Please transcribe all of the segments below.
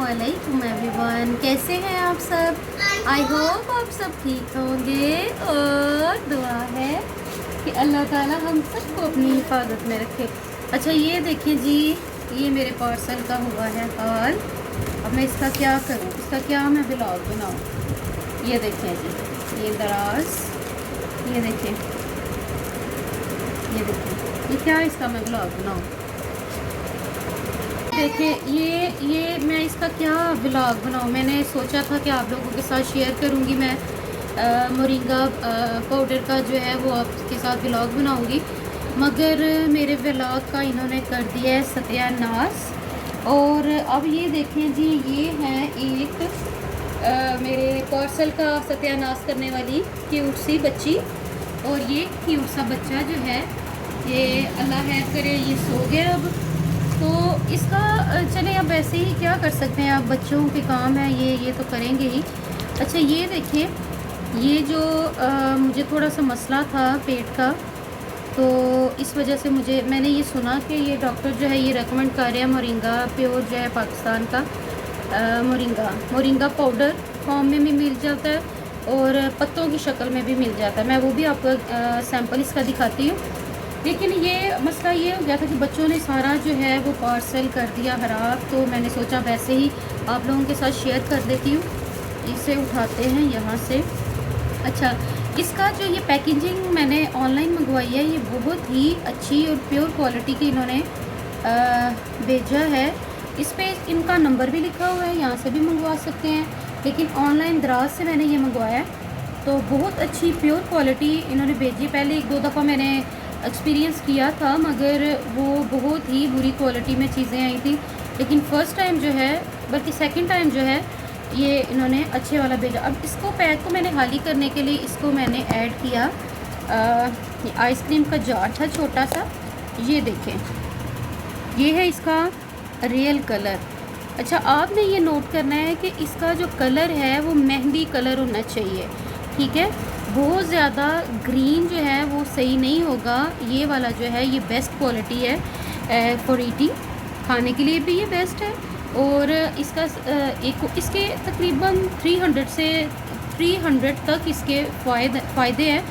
अस्सलामुअलैकुम एवरीवन, कैसे हैं आप सब। आई होप आप सब ठीक होंगे और दुआ है कि अल्लाह ताला हम सबको अपनी हिफाजत में रखे। अच्छा ये देखिए जी, ये मेरे पार्सल का हुआ है हाल। अब मैं इसका क्या करूं, इसका क्या मैं ब्लॉग बनाऊं। ये देखें जी, ये दराज, ये देखें, ये क्या इसका मैं ब्लॉग बनाऊं। देखिए ये मैं इसका क्या व्लॉग बनाऊँ। मैंने सोचा था कि आप लोगों के साथ शेयर करूँगी। मैं मोरिंगा पाउडर का जो है वो आपके साथ व्लॉग बनाऊँगी, मगर मेरे व्लॉग का इन्होंने कर दिया है सत्यानाश। और अब ये देखें जी, ये है एक मेरे पार्सल का सत्यानाश करने वाली क्यूट सी बच्ची। और ये क्यूट सा बच्चा जो है, ये अल्लाह खैर करे, ये सो गया अब। तो इसका चले अब वैसे ही क्या कर सकते हैं, आप बच्चों के काम है ये तो करेंगे ही। अच्छा ये देखिए, ये जो मुझे थोड़ा सा मसला था पेट का, तो इस वजह से मैंने ये सुना कि ये डॉक्टर जो है ये रेकमेंड कर रहे हैं मोरिंगा प्योर जो है पाकिस्तान का मोरिंगा पाउडर फॉर्म में भी मिल जाता है और पत्तों की शक्ल में भी मिल जाता है। मैं वो भी आपको सैंपल इसका दिखाती हूँ। लेकिन ये मसला ये हो गया था कि बच्चों ने सारा जो है वो पार्सल कर दिया ख़राब, तो मैंने सोचा वैसे ही आप लोगों के साथ शेयर कर देती हूँ। इसे उठाते हैं यहाँ से। अच्छा, इसका जो ये पैकेजिंग मैंने ऑनलाइन मंगवाई है, ये बहुत ही अच्छी और प्योर क्वालिटी की इन्होंने भेजा है। इस पर इनका नंबर भी लिखा हुआ है, यहाँ से भी मंगवा सकते हैं, लेकिन ऑनलाइन दराज से मैंने ये मंगवाया है। तो बहुत अच्छी प्योर क्वालिटी इन्होंने भेजी। पहले 1-2 दफ़ा मैंने एक्सपीरियंस किया था, मगर वो बहुत ही बुरी क्वालिटी में चीज़ें आई थी। लेकिन फ़र्स्ट टाइम जो है, बल्कि सेकंड टाइम जो है, ये इन्होंने अच्छे वाला भेजा। अब इसको पैक को मैंने खाली करने के लिए इसको मैंने ऐड किया आइसक्रीम का जार था छोटा सा। ये देखें, ये है इसका रियल कलर। अच्छा, आपने ये नोट करना है कि इसका जो कलर है वो मेहंदी कलर होना चाहिए, ठीक है। बहुत ज़्यादा ग्रीन जो है वो सही नहीं होगा। ये वाला जो है ये बेस्ट क्वालिटी है फॉर ईटिंग, खाने के लिए भी ये बेस्ट है। और इसका इसके तकरीबन 300 तक इसके फ़ायदे हैं।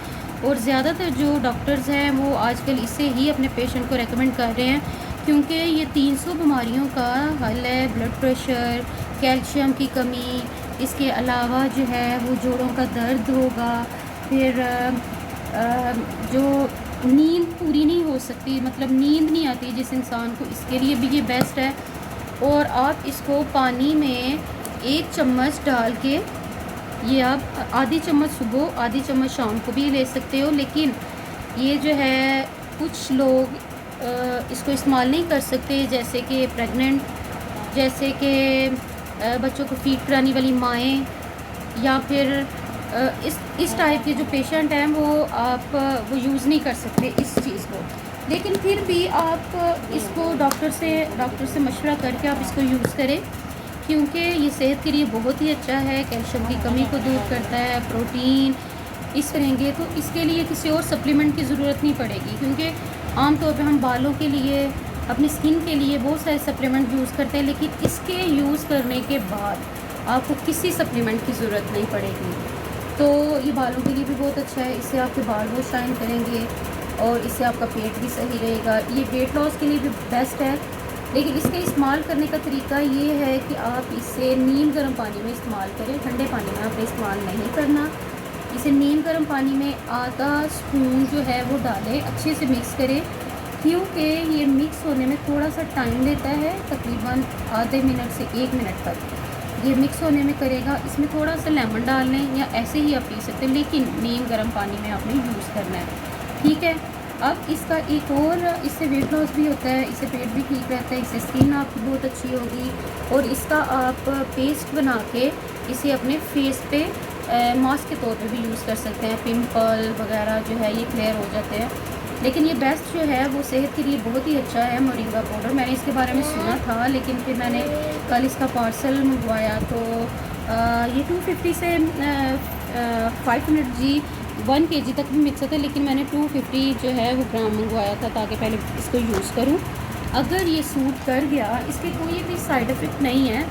और ज़्यादातर जो डॉक्टर्स हैं वो आजकल इसे ही अपने पेशेंट को रेकमेंड कर रहे हैं, क्योंकि ये 300 बीमारियों का हल है। ब्लड प्रेशर, कैल्शियम की कमी, इसके अलावा जो है वो जोड़ों का दर्द होगा, फिर जो नींद पूरी नहीं हो सकती, मतलब नींद नहीं आती जिस इंसान को, इसके लिए भी ये बेस्ट है। और आप इसको पानी में 1 चम्मच डाल के, ये आप आधी चम्मच सुबह आधी चम्मच शाम को भी ले सकते हो। लेकिन ये जो है कुछ लोग इसको इस्तेमाल नहीं कर सकते, जैसे कि प्रेग्नेंट, जैसे कि बच्चों को फीड कराने वाली माएँ, या फिर इस टाइप के जो पेशेंट हैं वो यूज़ नहीं कर सकते इस चीज़ को। लेकिन फिर भी आप इसको डॉक्टर से मशवरा करके आप इसको यूज़ करें, क्योंकि ये सेहत के लिए बहुत ही अच्छा है। कैल्शियम की कमी को दूर करता है, प्रोटीन इस करेंगे तो इसके लिए किसी और सप्लीमेंट की ज़रूरत नहीं पड़ेगी। क्योंकि आमतौर पर हम बालों के लिए, अपनी स्किन के लिए बहुत सारे सप्लीमेंट यूज़ करते हैं, लेकिन इसके यूज़ करने के बाद आपको किसी सप्लीमेंट की ज़रूरत नहीं पड़ेगी। तो ये बालों के लिए भी बहुत अच्छा है, इससे आपके बाल बहुत शाइन करेंगे और इससे आपका पेट भी सही रहेगा। ये वेट लॉस के लिए भी बेस्ट है। लेकिन इसके इस्तेमाल करने का तरीका ये है कि आप इसे नीम गर्म पानी में इस्तेमाल करें, ठंडे पानी में आपने इस्तेमाल नहीं करना। इसे नीम गर्म पानी में आधा स्पून जो है वो डालें, अच्छे से मिक्स करें, क्योंकि ये मिक्स होने में थोड़ा सा टाइम लेता है, तकरीबन आधे मिनट से 1 मिनट तक ये मिक्स होने में करेगा। इसमें थोड़ा सा लेमन डाल लें, या ऐसे ही आप पी सकते हैं, लेकिन नीम गर्म पानी में आपने यूज़ करना है, ठीक है। अब इसका एक और, इससे वेट लॉस भी होता है, इससे पेट भी ठीक रहता है, इससे स्किन आपकी बहुत अच्छी होगी। और इसका आप पेस्ट बना के इसे अपने फेस पे मास्क के तौर पे भी यूज़ कर सकते हैं। पिंपल वगैरह जो है ये क्लियर हो जाते हैं। लेकिन ये बेस्ट जो है वो सेहत के लिए बहुत ही अच्छा है मोरिंगा पाउडर। मैंने इसके बारे में सुना था, लेकिन फिर मैंने कल इसका पार्सल मंगवाया तो ये 250 से 500 जी 1 kg तक भी मिल सकता है, लेकिन मैंने 250 जो है वो ग्राम मंगवाया था, ताकि पहले इसको यूज़ करूं। अगर ये सूट कर गया, इसके कोई भी साइड इफ़ेक्ट नहीं है,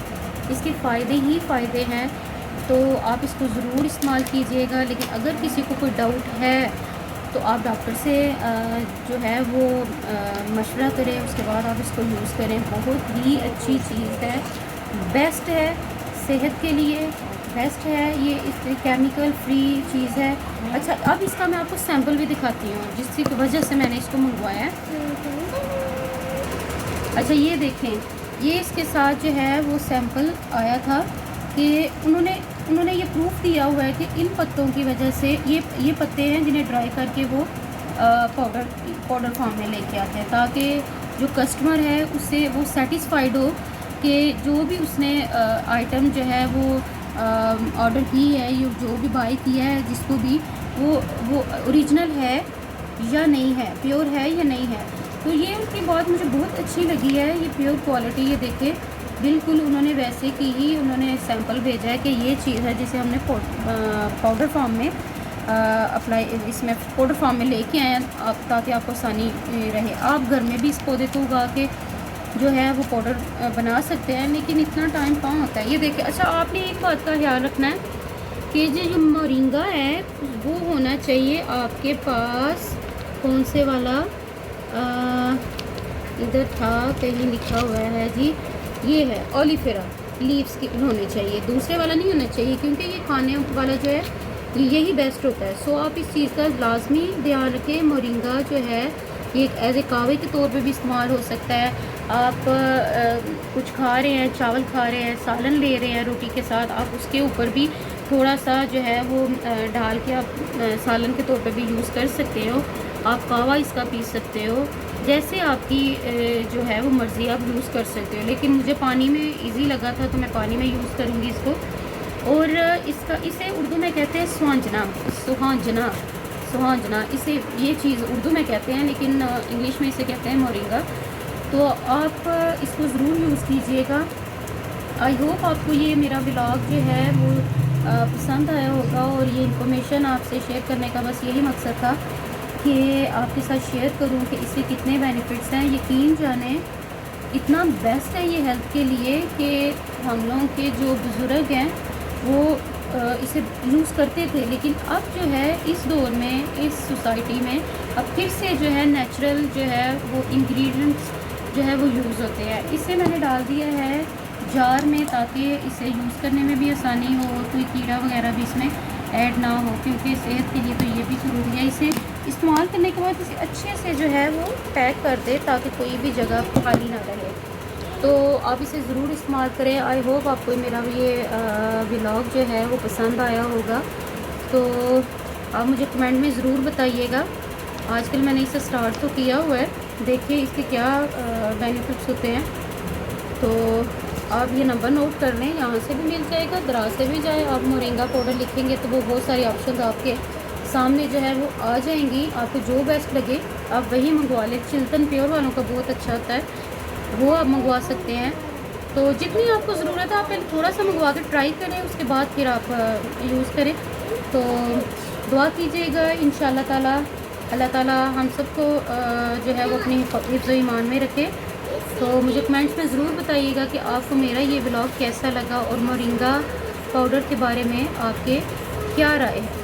इसके फ़ायदे ही फ़ायदे हैं, तो आप इसको ज़रूर इस्तेमाल कीजिएगा। लेकिन अगर किसी को कोई डाउट है तो आप डॉक्टर से जो है वो मशवरा करें, उसके बाद आप इसको यूज़ करें। बहुत ही अच्छी चीज़ है, बेस्ट है, सेहत के लिए बेस्ट है ये। इस केमिकल फ्री चीज़ है। अच्छा, अब इसका मैं आपको सैंपल भी दिखाती हूँ जिसकी वजह से मैंने इसको मंगवाया है। अच्छा, ये देखें, ये इसके साथ जो है वो सैंपल आया था कि उन्होंने ये प्रूफ दिया हुआ है कि इन पत्तों की वजह से ये पत्ते हैं जिन्हें ड्राई करके वो पाउडर फॉर्म में लेके आते हैं, ताकि जो कस्टमर है उससे वो सेटिस्फाइड हो कि जो भी उसने आइटम जो है वो ऑर्डर की है, ये जो भी बाय किया है, जिसको भी वो ओरिजिनल है या नहीं है, प्योर है या नहीं है। तो ये उनकी बात मुझे बहुत अच्छी लगी है। ये प्योर क्वालिटी, ये देखे बिल्कुल उन्होंने वैसे की ही उन्होंने सैंपल भेजा है कि ये चीज़ है जिसे हमने पाउडर फॉर्म में अप्लाई, इसमें पाउडर फॉर्म में लेके आए हैं आप, ताकि आपको आसानी रहे। आप घर में भी इस पौधे को उगा के जो है वो पाउडर बना सकते हैं, लेकिन इतना टाइम कहाँ होता है। ये देखिए, अच्छा आपने एक बात का ख्याल रखना है कि जो मोरिंगा है वो होना चाहिए आपके पास, कौन से वाला इधर था कहीं लिखा हुआ है जी, ये है ओलिफेरा लीव्स की होने चाहिए, दूसरे वाला नहीं होना चाहिए, क्योंकि ये खाने वाला जो है यही बेस्ट होता है। सो आप इस चीज़ का लाजमी ध्यान रखें। मोरिंगा जो है ये एज ए कावे के तौर पे भी इस्तेमाल हो सकता है। आप कुछ खा रहे हैं, चावल खा रहे हैं, सालन ले रहे हैं रोटी के साथ, आप उसके ऊपर भी थोड़ा सा जो है वो डाल के आप सालन के तौर पे भी यूज़ कर सकते हो। आप कावा इसका पी सकते हो, जैसे आपकी जो है वो मर्ज़ी आप यूज़ कर सकते हो। लेकिन मुझे पानी में इजी लगा था तो मैं पानी में यूज़ करूँगी इसको। और इसे उर्दू में कहते हैं सुहांजना, इसे ये चीज़ उर्दू में कहते हैं, लेकिन इंग्लिश में इसे कहते हैं मोरिंगा। तो आप इसको ज़रूर यूज़ कीजिएगा। आई होप आपको ये मेरा व्लॉग जो है वो पसंद आया होगा, और ये इन्फॉर्मेशन आपसे शेयर करने का बस यही मकसद था कि आपके साथ शेयर करूं कि इसके कितने बेनिफिट्स हैं। यकीन जाने इतना बेस्ट है ये हेल्थ के लिए कि हम लोगों के जो बुज़ुर्ग हैं वो इसे यूज़ करते थे, लेकिन अब जो है इस दौर में, इस सोसाइटी में अब फिर से जो है नेचुरल जो है वो इंग्रेडिएंट्स जो है वो यूज़ होते हैं। इसे मैंने डाल दिया है जार में, ताकि इसे यूज़ करने में भी आसानी हो, कोई कीड़ा वगैरह भी इसमें ऐड ना हो, क्योंकि सेहत के लिए तो ये भी ज़रूरी है। इसे इस्तेमाल करने के बाद इसे अच्छे से जो है वो पैक कर दे, ताकि कोई भी जगह खाली ना रहे। तो आप इसे ज़रूर इस्तेमाल करें। आई होप आपको मेरा ये व्लॉग जो है वो पसंद आया होगा। तो आप मुझे कमेंट में ज़रूर बताइएगा। आजकल मैंने इसे स्टार्ट तो किया हुआ है, देखिए इसके क्या बेनिफिट्स होते हैं। तो आप ये नंबर नोट कर लें, यहाँ से भी मिल जाएगा, दराज से भी जाए। आप मोरिंगा पाउडर लिखेंगे तो वो बहुत सारे ऑप्शन आपके सामने जो है वो आ जाएंगी। आपको जो बेस्ट लगे आप वही मंगवा लें। चिल्तन प्योर वालों का बहुत अच्छा होता है, वो आप मंगवा सकते हैं। तो जितनी आपको ज़रूरत है आप पहले थोड़ा सा मंगवा के ट्राई करें, उसके बाद फिर आप यूज़ करें। तो दुआ कीजिएगा, इंशाअल्लाह ताला अल्लाह ताला हम सबको जो है वो अपनी हिफ्ज़ ईमान में रखे। तो मुझे कमेंट्स में ज़रूर बताइएगा कि आपको मेरा ये व्लॉग कैसा लगा और मोरिंगा पाउडर के बारे में आपके क्या राय है।